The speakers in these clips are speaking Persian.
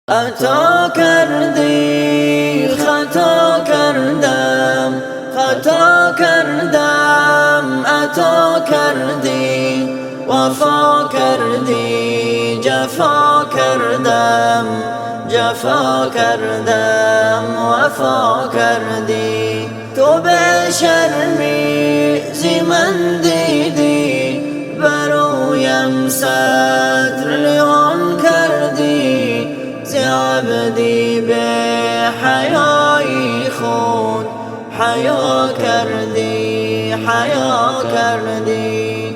عطا کردی خطا کردم، خطا کردم عطا کردی، وفا کردی جفا کردم، جفا کردم وفا کردی. تو به شرمی زی من دیدی، برویم ستر لیان کردی، ز عبدی به حیایی خود حیا کردی، حیا کردی.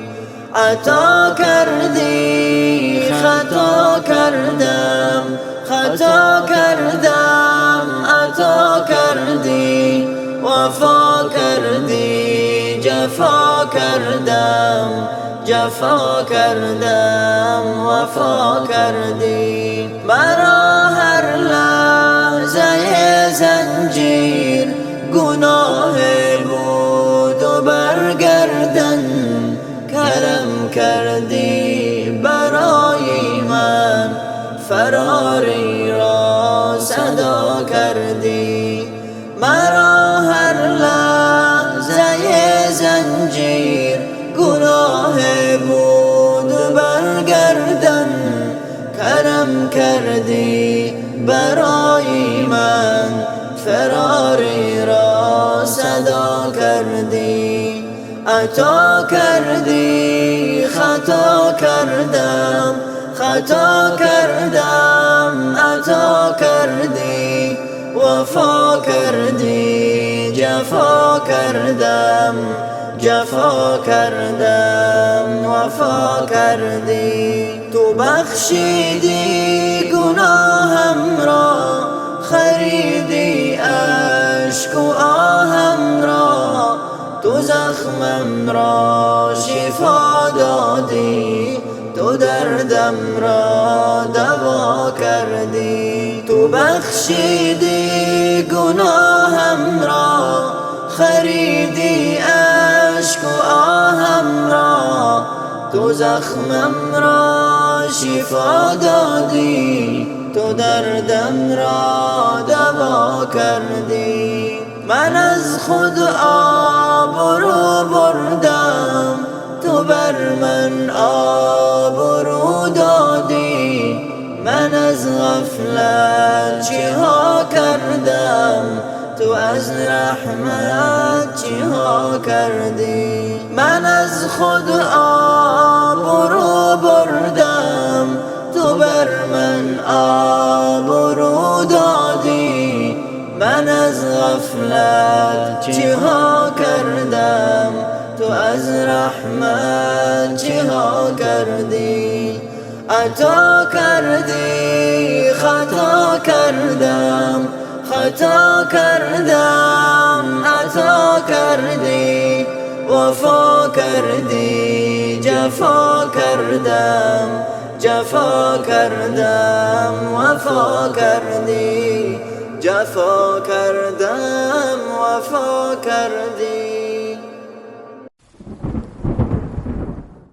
عطا کردی خطا کردم، خطا کردم عطا کردی، وفا کردی جفا کردم، جفا کردم وفا کردی. مرا هر لحظه زنجیر گناه بود و برگردن، کرم کردی برای من، فراری را صدا کردی. مرا هر لحظه زنجیر گناه بود و برگردن، کرم کردی برای من، فراری را صدا کردی. عطا کردی خطا کردم، خطا کردم عطا کردی، وفا کردی جفا کردم، جفا کردم وفا کردی. تو بخشیدی گناهم را، خریدی اشک و آهم را، تو زخمم را شفا دادی، تو دردم را دوا کردی. تو بخشیدی گناهم را، خریدی اشک و آهم را، تو زخمم را شفا دادی، تو دردم را دوا کردی. من از خود آبرو بردم، تو بر من آبرو دادی. من از غفلت چه ها کردم، تو از رحمت چه ها کردی. من از خود آبرو بردم، تو بر من آبرو دادی. من از غفلت چه ها کردم، تو از رحمت چه ها کردی. عطا کردی خطا کردم، خطا کردم عطا کردی، وفا کردی جفا کردم، جفا کردم وفا کردی، جفا کردم وفا کردی.